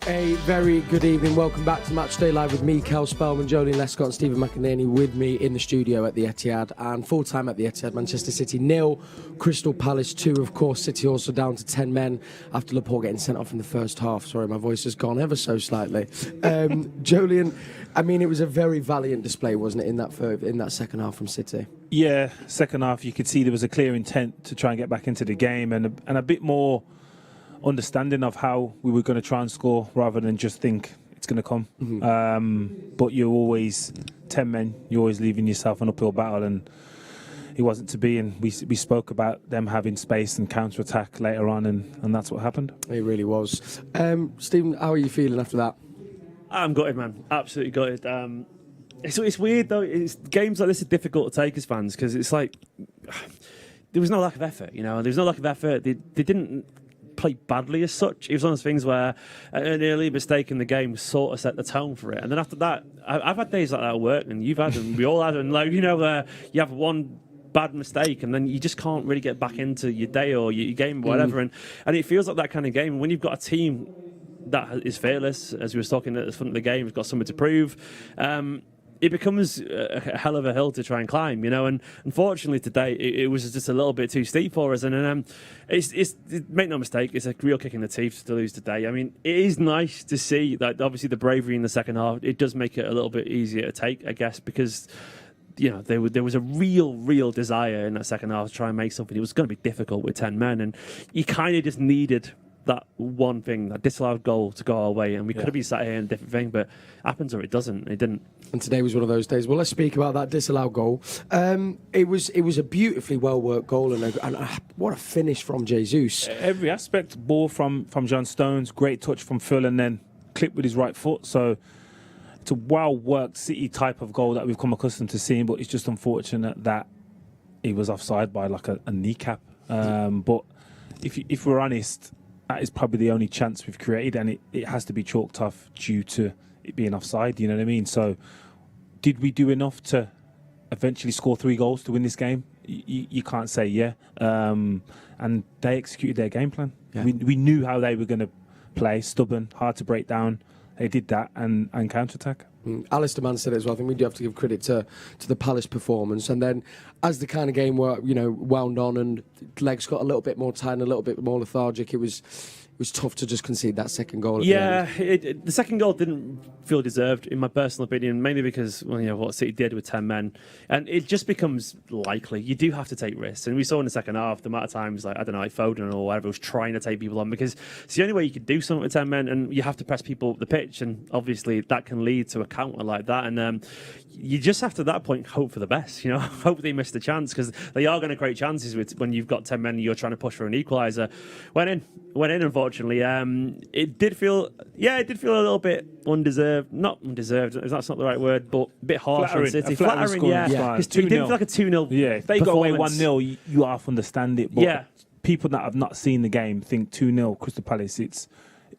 A very good evening. Welcome back to Matchday Live with me, Kel Spellman, Jolene Lescott and Stephen McInerney with me in the studio at the Etihad. And full-time at the Etihad, Manchester City 0, Crystal Palace 2. Of course, City also down to 10 men after Laporte getting sent off in the first half. Sorry, my voice has gone ever so slightly. Jolene, I mean, it was a very valiant display, wasn't it, in that second half from City? Yeah, second half, you could see there was a clear intent to try and get back into the game and a bit more understanding of how we were going to try and score rather than just think it's going to come. Mm-hmm. But you're always 10 men, you're always leaving yourself an uphill battle, and it wasn't to be. And we spoke about them having space and counter-attack later on, and that's what happened. It really was. Stephen, how are you feeling after that? I'm gutted, man. Absolutely gutted. It's weird, though. Games like this are difficult to take as fans because it's like there was no lack of effort, you know. There was no lack of effort. They didn't play badly as such. It was one of those things where an early mistake in the game sort of set the tone for it. And then after that, I've had days like that at work, and you've had them. We all had them. Like, you know, you have one bad mistake and then you just can't really get back into your day or your game or whatever. And it feels like that kind of game. When you've got a team that is fearless, as we were talking at the front of the game, has got something to prove, it becomes a hell of a hill to try and climb, you know. And unfortunately today, it was just a little bit too steep for us. And make no mistake, it's a real kick in the teeth to lose today. I mean, it is nice to see that. Obviously, the bravery in the second half, it does make it a little bit easier to take, I guess, because you know there was a real desire in that second half to try and make something. It was going to be difficult with 10 men, and you kind of just needed that one thing, that disallowed goal, to go our way, and we could have been sat here in a different thing, but happens or it doesn't. It didn't. And today was one of those days. Well, let's speak about that disallowed goal. It was a beautifully well worked goal, and what a finish from Jesus. Every aspect, ball from John Stones, great touch from Phil, and then clipped with his right foot. So it's a well worked City type of goal that we've come accustomed to seeing, but it's just unfortunate that he was offside by like a kneecap. But if we're honest, that is probably the only chance we've created, and it has to be chalked off due to it being offside, you know what I mean? So did we do enough to eventually score 3 goals to win this game? You can't say yeah. And they executed their game plan. Yeah. We knew how they were going to play, stubborn, hard to break down. They did that and counter-attack. Alistair Mann said it as well. I think we do have to give credit to the Palace performance. And then as the kind of game wound on and legs got a little bit more tired and a little bit more lethargic, it was tough to just concede that second goal. The second goal didn't feel deserved, in my personal opinion, mainly because what City did with 10 men, and it just becomes likely you do have to take risks. And we saw in the second half the amount of times, like Foden or whatever was trying to take people on, because it's the only way you can do something with 10 men, and you have to press people up the pitch, and obviously that can lead to a counter like that. And you just have to, at that point, hope for the best. You know, hope they miss the chance, because they are going to create chances when you've got 10 men and you're trying to push for an equaliser. Went in, unfortunately. It did feel a little bit undeserved. Not undeserved, that's not the right word, but a bit harsh on City. Flattering, yeah. It didn't feel like a 2-0. Yeah, if they go away 1-0, you half understand it. But people that have not seen the game think 2-0 Crystal Palace. It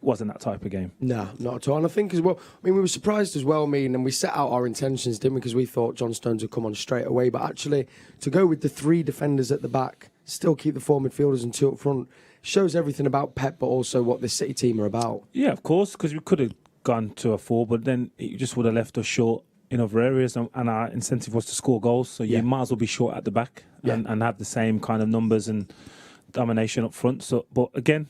wasn't that type of game. No, not at all. And I think as well, we were surprised as well, and we set out our intentions, didn't we? Because we thought John Stones would come on straight away. But actually, to go with the 3 defenders at the back, still keep the 4 midfielders and 2 up front, shows everything about Pep, but also what the City team are about. Yeah, of course, because we could have gone to a 4, but then it just would have left us short in other areas, and our incentive was to score goals. So you might as well be short at the back and have the same kind of numbers and domination up front. So, but again,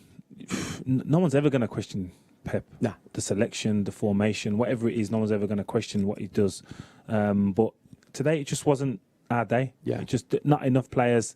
no one's ever going to question Pep. Nah. The selection, the formation, whatever it is, no one's ever going to question what he does. But today, it just wasn't our day. Yeah. It just not enough players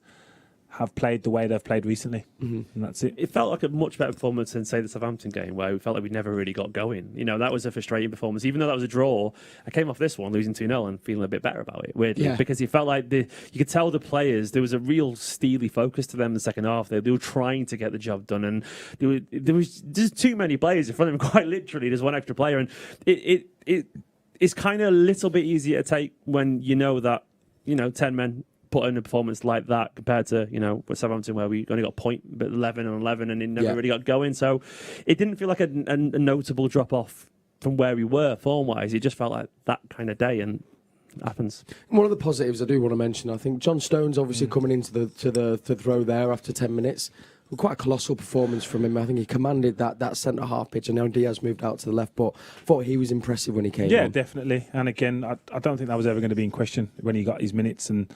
have played the way they've played recently, and that's it. It felt like a much better performance than, say, the Southampton game, where we felt like we never really got going. You know, that was a frustrating performance. Even though that was a draw, I came off this one losing 2-0 and feeling a bit better about it, weirdly, because you felt like you could tell the players, there was a real steely focus to them in the second half. They were trying to get the job done, and there was just too many players in front of them, quite literally. There's one extra player, and it's kind of a little bit easier to take when you know that, 10 men put in a performance like that compared to, with Southampton, where we only got a point, but 11 and 11, and it never really got going. So it didn't feel like a notable drop-off from where we were form-wise. It just felt like that kind of day, and it happens. One of the positives I do want to mention, I think John Stones obviously coming into the throw there after 10 minutes. quite a colossal performance from him. I think he commanded that centre half pitch, and now Diaz moved out to the left, but thought he was impressive when he came Yeah, on. definitely. And again, I don't think that was ever going to be in question when he got his minutes, and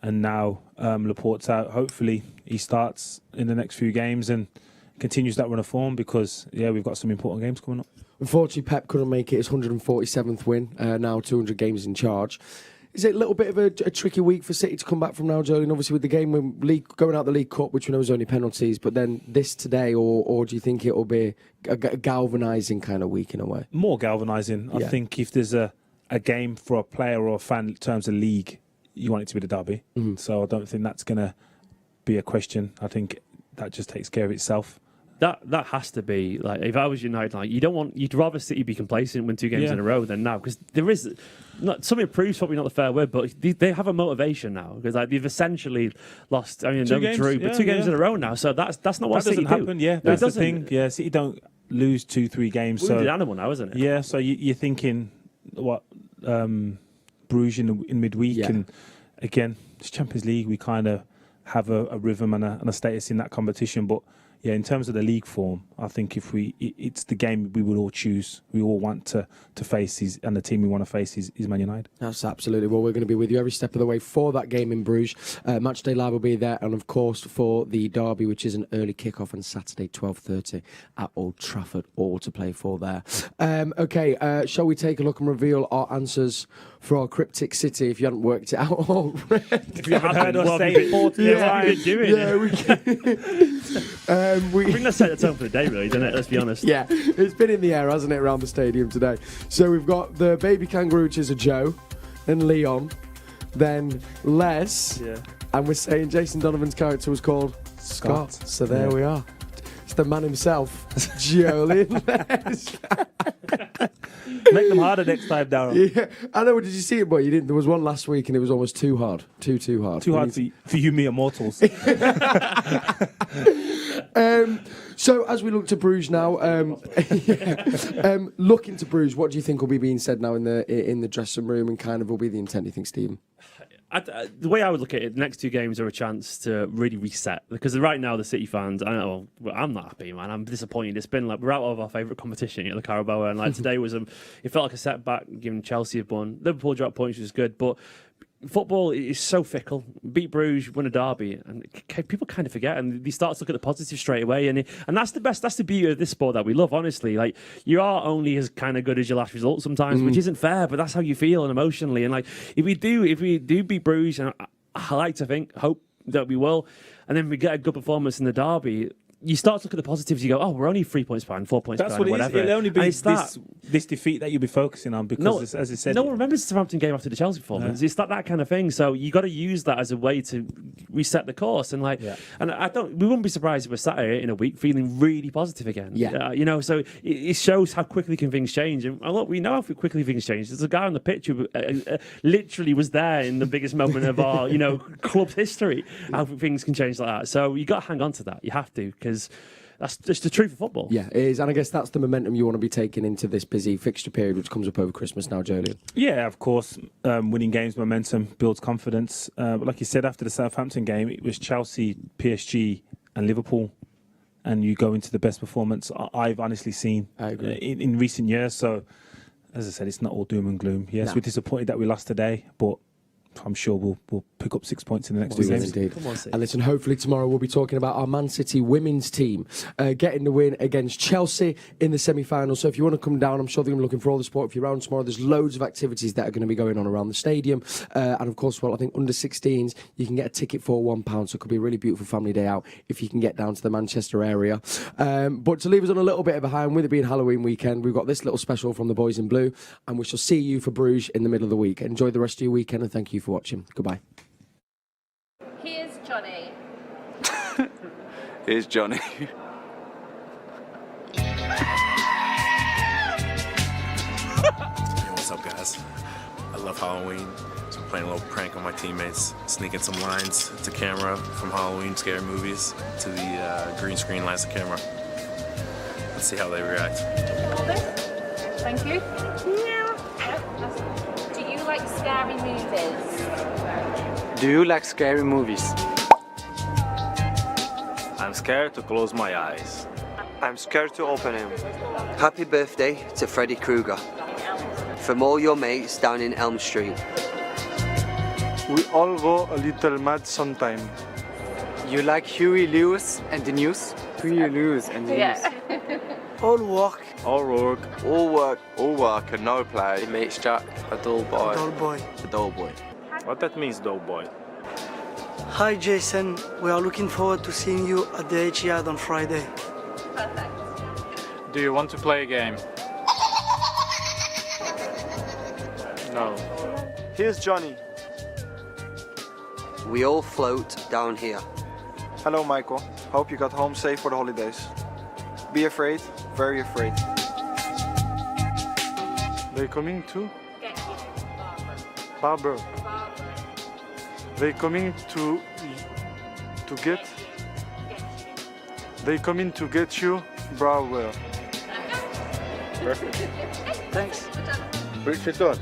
now Laporte's out. Hopefully he starts in the next few games and continues that run of form, because we've got some important games coming up. Unfortunately, Pep couldn't make it his 147th win, now 200 games in charge. Is it a little bit of a tricky week for City to come back from now, Jolene? Obviously, with the game going out the League Cup, which we know is only penalties, but then this today, or do you think it will be a galvanising kind of week in a way? More galvanising. I think if there's a game for a player or a fan in terms of league, you want it to be the derby. Mm-hmm. So I don't think that's going to be a question. I think that just takes care of itself. That has to be, like, if I was United, like, you'd rather City be complacent win 2 games in a row than now, because there is some improves, probably not the fair word, but they have a motivation now, because like they've essentially lost. I mean, two they games, drew, but 2 games in a row now, so that's not what that City doesn't happen. do. Yeah, that's the thing. Yeah, City don't lose 2-3 games. Wounded so animal now, isn't it? Yeah, so you're thinking what Bruges in midweek, and again, it's Champions League. We kind of have a rhythm and a status in that competition, but. Yeah, in terms of the league form, I think it's the game we would all choose. We all want to face and the team we want to face is Man United. That's absolutely. Well, we're going to be with you every step of the way for that game in Bruges. Matchday Live will be there, and of course for the derby, which is an early kickoff on Saturday, 12:30 at Old Trafford, all to play for there. Okay, shall we take a look and reveal our answers for our cryptic city? If you hadn't worked it out already, if you haven't heard us say it 40 times, we can. I think that's set the tone for the day, really, doesn't it? Let's be honest. Yeah, it's been in the air, hasn't it, around the stadium today? So we've got the baby kangaroo, which is a Joe, then Leon, then Les, and we're saying Jason Donovan's character was called Scott. So there we are. It's the man himself, Jolien Les. Make them harder next time, Darryl. Yeah, I know. Did you see it, boy? You didn't. There was one last week, and it was almost too hard. Too hard. Too hard for you mere mortals. So as we look to Bruges now, look into Bruges, what do you think will be being said now in the dressing room, and kind of will be the intent, do you think, Stephen? The way I would look at it, the next 2 games are a chance to really reset, because right now the City fans, I'm not happy, man. I'm disappointed. It's been like we're out of our favourite competition, the Carabao, and like today was it felt like a setback, given Chelsea have won. Liverpool dropped points, which was good, but football is so fickle. Beat Bruges, win a derby, and people kind of forget, and they start to look at the positive straight away. And that's the best. That's the beauty of this sport that we love. Honestly, like, you are only as kind of good as your last result sometimes, which isn't fair, but that's how you feel and emotionally. And like, if we do beat Bruges, and I like to hope that we will, and then we get a good performance in the derby, you start to look at the positives. You go, oh, we're only 3 points behind, 4 points behind, whatever. It'll only be this defeat that you'll be focusing on, because, as I said, no one remembers the Southampton game after the Chelsea performance. It's that kind of thing. So you got to use that as a way to reset the course. And and we wouldn't be surprised if we're sat here in a week feeling really positive again. Yeah, so it shows how quickly can things change. And look, we know how quickly things change. There's a guy on the pitch who literally was there in the biggest moment of our club's history. How things can change like that. So you got to hang on to that. You have to, because that's just the truth of football. Yeah, it is. And I guess that's the momentum you want to be taking into this busy fixture period, which comes up over Christmas now, Jolien. Yeah, of course. Winning games, momentum builds confidence. But like you said, after the Southampton game, it was Chelsea, PSG and Liverpool. And you go into the best performance I've honestly seen in recent years. So, as I said, it's not all doom and gloom. Yes, we're disappointed that we lost today, but I'm sure we'll pick up 6 points in the next 2 games. Indeed. And listen, hopefully tomorrow we'll be talking about our Man City women's team getting the win against Chelsea in the semi-final. So if you want to come down, I'm sure they're going to be looking for all the support. If you're around tomorrow, there's loads of activities that are going to be going on around the stadium. And of course, I think under 16s, you can get a ticket for £1. So it could be a really beautiful family day out if you can get down to the Manchester area. But to leave us on a little bit behind, with it being Halloween weekend, we've got this little special from the boys in blue, and we shall see you for Bruges in the middle of the week. Enjoy the rest of your weekend, and thank you for watching. Goodbye. Here's Johnny. Here's Johnny. Hey, what's up, guys? I love Halloween, so I'm playing a little prank on my teammates, sneaking some lines to camera from Halloween scary movies to the green screen lines to camera. Let's see how they react. Thank you. Do you like scary movies? Do you like scary movies? I I'm scared to close my eyes. I'm scared to open him. Happy birthday to Freddy Krueger. From all your mates down in Elm Street. We all go a little mad sometime. You like Huey Lewis and the news? Huey Lewis and the news. All work. All work. All work. All work and no play. It makes Jack a dull boy. Dull boy. A dull boy. What that means, dull boy? Hi Jason, we are looking forward to seeing you at the Etihad on Friday. Do you want to play a game? No. Here's Johnny. We all float down here. Hello, Michael. Hope you got home safe for the holidays. Be afraid, very afraid. They coming too? Barbara. They coming to get. They coming to get you, Bravo. Thanks. Richard done.